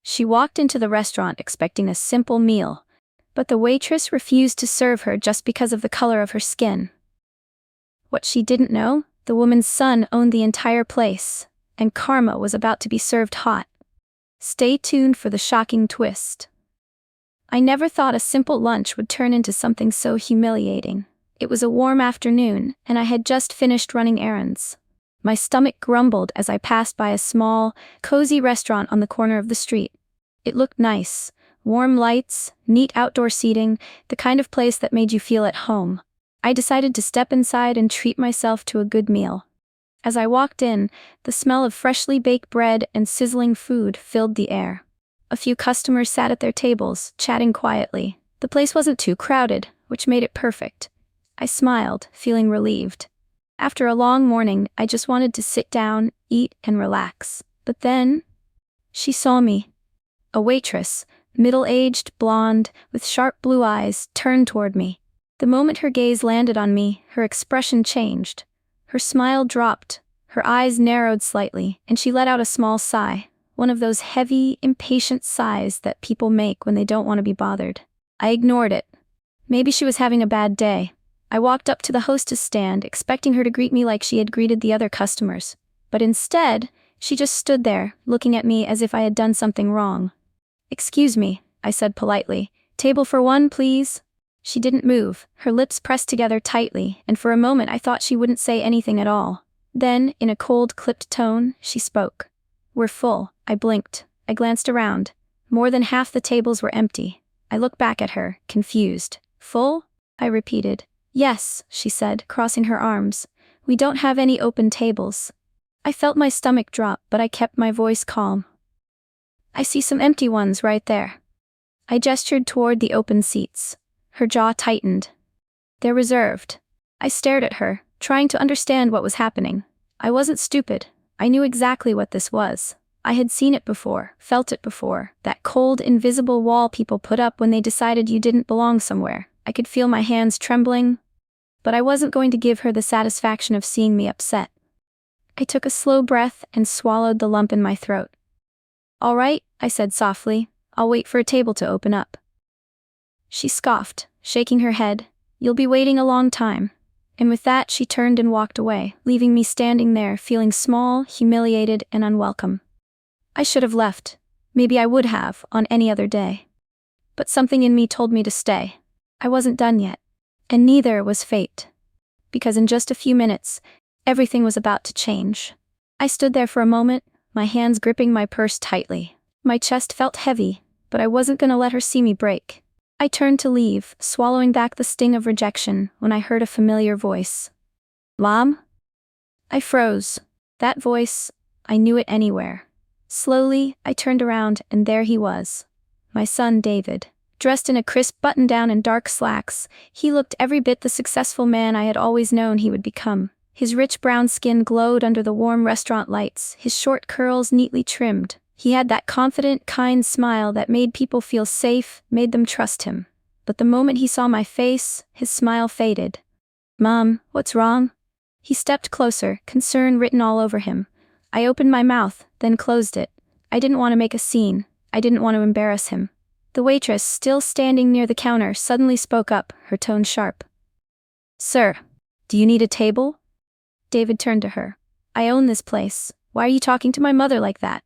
She walked into the restaurant expecting a simple meal, but the waitress refused to serve her just because of the color of her skin. What she didn't know, the woman's son owned the entire place, and karma was about to be served hot. Stay tuned for the shocking twist. I never thought a simple lunch would turn into something so humiliating. It was a warm afternoon, and I had just finished running errands. My stomach grumbled as I passed by a small, cozy restaurant on the corner of the street. It looked nice. Warm lights, neat outdoor seating, the kind of place that made you feel at home. I decided to step inside and treat myself to a good meal. As I walked in, the smell of freshly baked bread and sizzling food filled the air. A few customers sat at their tables, chatting quietly. The place wasn't too crowded, which made it perfect. I smiled, feeling relieved. After a long morning, I just wanted to sit down, eat, and relax. But then, she saw me. A waitress, middle-aged, blonde, with sharp blue eyes, turned toward me. The moment her gaze landed on me, her expression changed. Her smile dropped, her eyes narrowed slightly, and she let out a small sigh, one of those heavy, impatient sighs that people make when they don't want to be bothered. I ignored it. Maybe she was having a bad day. I walked up to the hostess stand, expecting her to greet me like she had greeted the other customers. But instead, she just stood there, looking at me as if I had done something wrong. "Excuse me," I said politely. "Table for one, please?" She didn't move, her lips pressed together tightly, and for a moment I thought she wouldn't say anything at all. Then, in a cold, clipped tone, she spoke. "We're full." I blinked. I glanced around. More than half the tables were empty. I looked back at her, confused. "Full?" I repeated. "Yes," she said, crossing her arms. "We don't have any open tables." I felt my stomach drop, but I kept my voice calm. "I see some empty ones right there." I gestured toward the open seats. Her jaw tightened. "They're reserved." I stared at her, trying to understand what was happening. I wasn't stupid. I knew exactly what this was. I had seen it before, felt it before, that cold, invisible wall people put up when they decided you didn't belong somewhere. I could feel my hands trembling, but I wasn't going to give her the satisfaction of seeing me upset. I took a slow breath and swallowed the lump in my throat. "All right," I said softly. "I'll wait for a table to open up." She scoffed, shaking her head. "You'll be waiting a long time." And with that, she turned and walked away, leaving me standing there, feeling small, humiliated, and unwelcome. I should have left. Maybe I would have, on any other day. But something in me told me to stay. I wasn't done yet. And neither was fate. Because in just a few minutes, everything was about to change. I stood there for a moment, my hands gripping my purse tightly. My chest felt heavy, but I wasn't gonna let her see me break. I turned to leave, swallowing back the sting of rejection, when I heard a familiar voice. "Mom?" I froze. That voice, I knew it anywhere. Slowly, I turned around, and there he was. My son David. Dressed in a crisp button-down and dark slacks, he looked every bit the successful man I had always known he would become. His rich brown skin glowed under the warm restaurant lights, his short curls neatly trimmed. He had that confident, kind smile that made people feel safe, made them trust him. But the moment he saw my face, his smile faded. "Mom, what's wrong?" He stepped closer, concern written all over him. I opened my mouth, then closed it. I didn't want to make a scene. I didn't want to embarrass him. The waitress, still standing near the counter, suddenly spoke up, her tone sharp. "Sir, do you need a table?" David turned to her. "I own this place. Why are you talking to my mother like that?"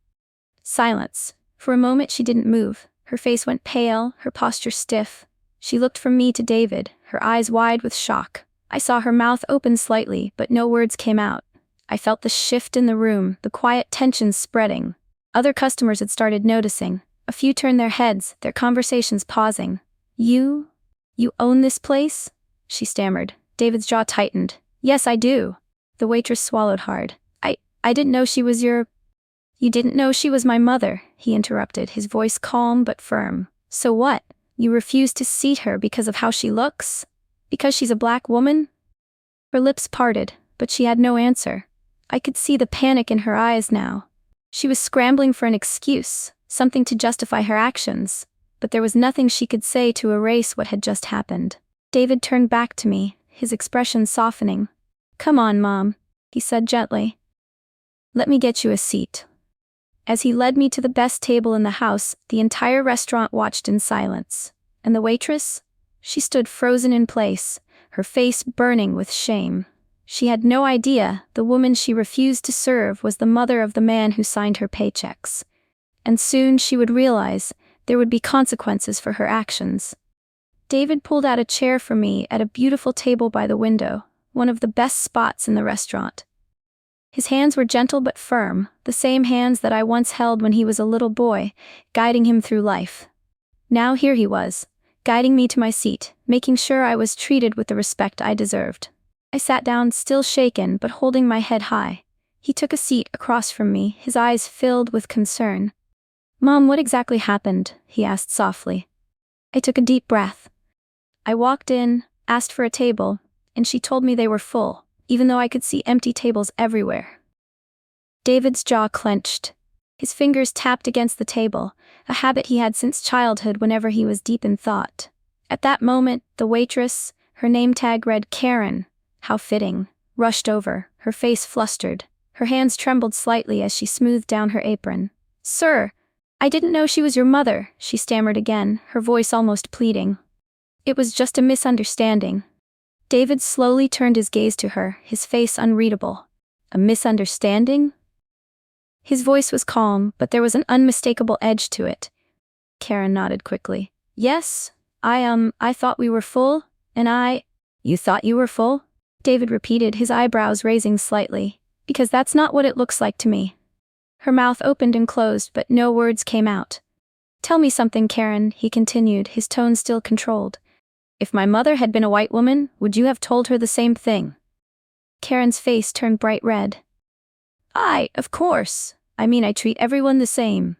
Silence. For a moment she didn't move. Her face went pale, her posture stiff. She looked from me to David, her eyes wide with shock. I saw her mouth open slightly, but no words came out. I felt the shift in the room, the quiet tension spreading. Other customers had started noticing. A few turned their heads, their conversations pausing. You own this place?" she stammered. David's jaw tightened. "Yes, I do." The waitress swallowed hard. I didn't know she was your..." "You didn't know she was my mother," he interrupted, his voice calm but firm. "So what? You refuse to seat her because of how she looks? Because she's a black woman?" Her lips parted, but she had no answer. I could see the panic in her eyes now. She was scrambling for an excuse, something to justify her actions, but there was nothing she could say to erase what had just happened. David turned back to me, his expression softening. "Come on, Mom," he said gently. "Let me get you a seat." As he led me to the best table in the house, the entire restaurant watched in silence. And the waitress? She stood frozen in place, her face burning with shame. She had no idea the woman she refused to serve was the mother of the man who signed her paychecks. And soon she would realize there would be consequences for her actions. David pulled out a chair for me at a beautiful table by the window, one of the best spots in the restaurant. His hands were gentle but firm, the same hands that I once held when he was a little boy, guiding him through life. Now here he was, guiding me to my seat, making sure I was treated with the respect I deserved. I sat down, still shaken but holding my head high. He took a seat across from me, his eyes filled with concern. "Mom, what exactly happened?" he asked softly. I took a deep breath. I walked in, asked for a table, and she told me they were full, even though I could see empty tables everywhere. David's jaw clenched. His fingers tapped against the table, a habit he had since childhood whenever he was deep in thought. At that moment, the waitress, her name tag read Karen, how fitting, rushed over, her face flustered. Her hands trembled slightly as she smoothed down her apron. "Sir, I didn't know she was your mother," she stammered again, her voice almost pleading. "It was just a misunderstanding." David slowly turned his gaze to her, his face unreadable. "A misunderstanding?" His voice was calm, but there was an unmistakable edge to it. Karen nodded quickly. "Yes, I thought we were full, and You thought you were full?" David repeated, his eyebrows raising slightly. "Because that's not what it looks like to me." Her mouth opened and closed, but no words came out. "Tell me something, Karen," he continued, his tone still controlled. "If my mother had been a white woman, would you have told her the same thing?" Karen's face turned bright red. Of course. I mean, I treat everyone the same."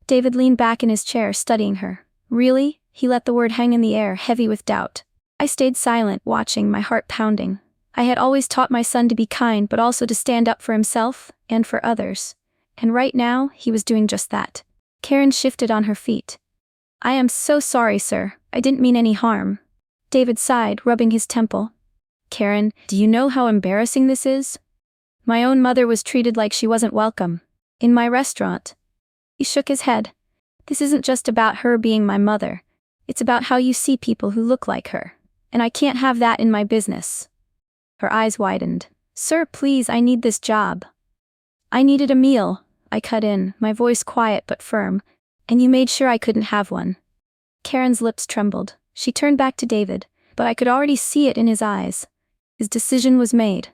David leaned back in his chair, studying her. "Really?" He let the word hang in the air, heavy with doubt. I stayed silent, watching, my heart pounding. I had always taught my son to be kind, but also to stand up for himself, and for others. And right now, he was doing just that. Karen shifted on her feet. "I am so sorry, sir. I didn't mean any harm." David sighed, rubbing his temple. "Karen, do you know how embarrassing this is? My own mother was treated like she wasn't welcome. In my restaurant." He shook his head. "This isn't just about her being my mother. It's about how you see people who look like her. And I can't have that in my business." Her eyes widened. "Sir, please, I need this job." "I needed a meal," I cut in, my voice quiet but firm. "And you made sure I couldn't have one." Karen's lips trembled. She turned back to David, but I could already see it in his eyes. His decision was made.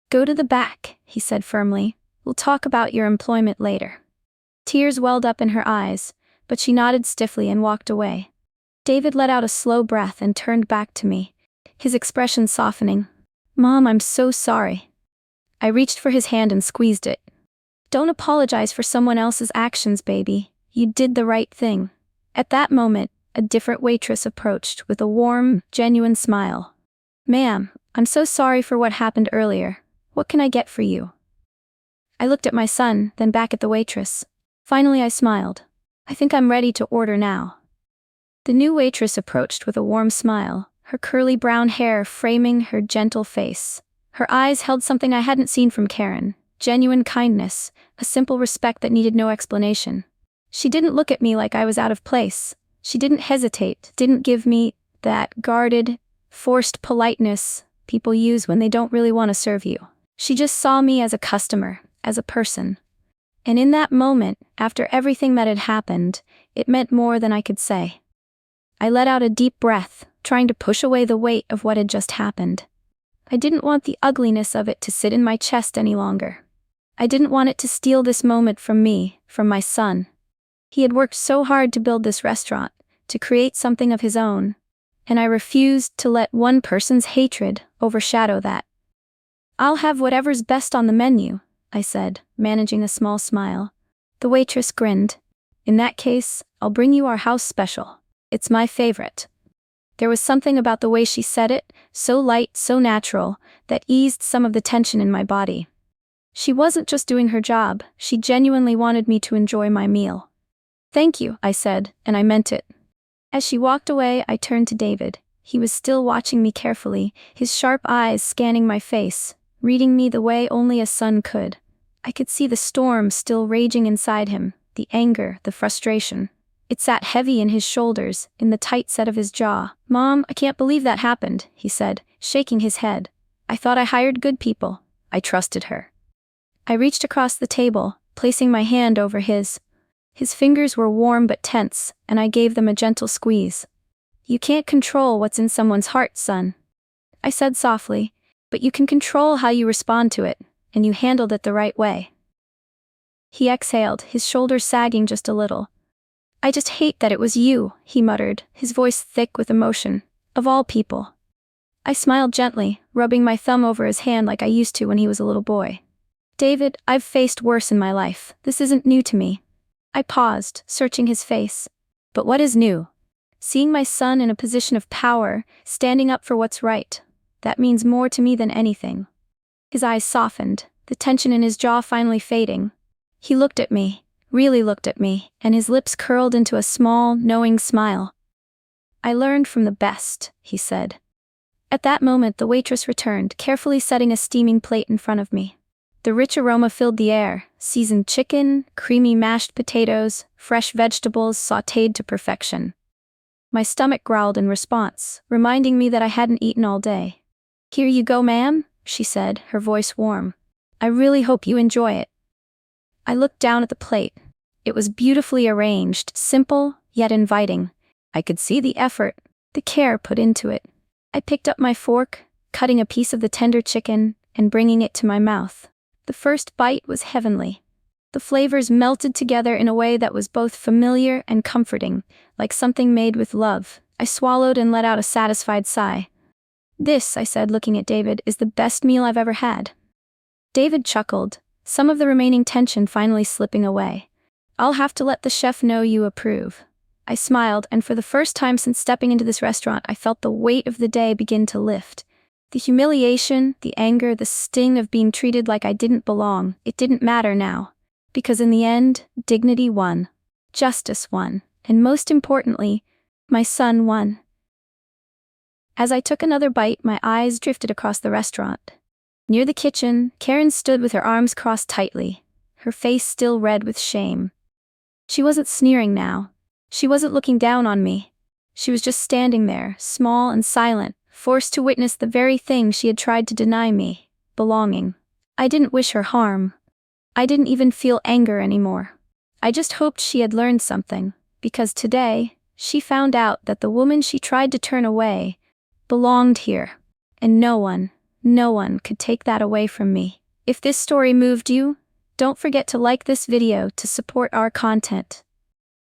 "Go to the back," he said firmly. "We'll talk about your employment later." Tears welled up in her eyes, but she nodded stiffly and walked away. David let out a slow breath and turned back to me, his expression softening. "Mom, I'm so sorry." I reached for his hand and squeezed it. "Don't apologize for someone else's actions, baby. You did the right thing." At that moment, a different waitress approached with a warm, genuine smile. "Ma'am, I'm so sorry for what happened earlier. What can I get for you?" I looked at my son, then back at the waitress. Finally I smiled. "I think I'm ready to order now." The new waitress approached with a warm smile, her curly brown hair framing her gentle face. Her eyes held something I hadn't seen from Karen, genuine kindness, a simple respect that needed no explanation. She didn't look at me like I was out of place. She didn't hesitate, didn't give me that guarded, forced politeness people use when they don't really want to serve you. She just saw me as a customer, as a person. And in that moment, after everything that had happened, it meant more than I could say. I let out a deep breath, trying to push away the weight of what had just happened. I didn't want the ugliness of it to sit in my chest any longer. I didn't want it to steal this moment from me, from my son. He had worked so hard to build this restaurant, to create something of his own, and I refused to let one person's hatred overshadow that. "I'll have whatever's best on the menu," I said, managing a small smile. The waitress grinned. "In that case, I'll bring you our house special. It's my favorite." There was something about the way she said it, so light, so natural, that eased some of the tension in my body. She wasn't just doing her job, she genuinely wanted me to enjoy my meal. "Thank you," I said, and I meant it. As she walked away, I turned to David. He was still watching me carefully, his sharp eyes scanning my face, reading me the way only a son could. I could see the storm still raging inside him, the anger, the frustration. It sat heavy in his shoulders, in the tight set of his jaw. "Mom, I can't believe that happened," he said, shaking his head. "I thought I hired good people. I trusted her." I reached across the table, placing my hand over his. His fingers were warm but tense, and I gave them a gentle squeeze. "You can't control what's in someone's heart, son," I said softly, "but you can control how you respond to it, and you handled it the right way." He exhaled, his shoulders sagging just a little. "I just hate that it was you," he muttered, his voice thick with emotion. "Of all people." I smiled gently, rubbing my thumb over his hand like I used to when he was a little boy. "David, I've faced worse in my life. This isn't new to me." I paused, searching his face. "But what is new?" "Seeing my son in a position of power, standing up for what's right. That means more to me than anything." His eyes softened, the tension in his jaw finally fading. He looked at me, really looked at me, and his lips curled into a small, knowing smile. "I learned from the best," he said. At that moment the waitress returned, carefully setting a steaming plate in front of me. The rich aroma filled the air, seasoned chicken, creamy mashed potatoes, fresh vegetables sautéed to perfection. My stomach growled in response, reminding me that I hadn't eaten all day. "Here you go, ma'am," she said, her voice warm. "I really hope you enjoy it." I looked down at the plate. It was beautifully arranged, simple, yet inviting. I could see the effort, the care put into it. I picked up my fork, cutting a piece of the tender chicken, and bringing it to my mouth. The first bite was heavenly. The flavors melted together in a way that was both familiar and comforting, like something made with love. I swallowed and let out a satisfied sigh. "This," I said, looking at David, "is the best meal I've ever had." David chuckled, some of the remaining tension finally slipping away. "I'll have to let the chef know you approve." I smiled, and for the first time since stepping into this restaurant, I felt the weight of the day begin to lift. The humiliation, the anger, the sting of being treated like I didn't belong, it didn't matter now. Because in the end, dignity won. Justice won. And most importantly, my son won. As I took another bite, my eyes drifted across the restaurant. Near the kitchen, Karen stood with her arms crossed tightly, her face still red with shame. She wasn't sneering now. She wasn't looking down on me. She was just standing there, small and silent, forced to witness the very thing she had tried to deny me, belonging. I didn't wish her harm. I didn't even feel anger anymore. I just hoped she had learned something, because today, she found out that the woman she tried to turn away belonged here, and no one could take that away from me. If this story moved you, don't forget to like this video to support our content.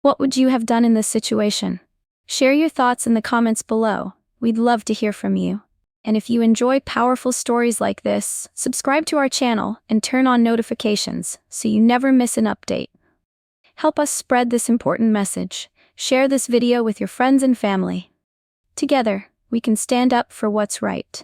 What would you have done in this situation? Share your thoughts in the comments below. We'd love to hear from you. And if you enjoy powerful stories like this, subscribe to our channel and turn on notifications so you never miss an update. Help us spread this important message. Share this video with your friends and family. Together, we can stand up for what's right.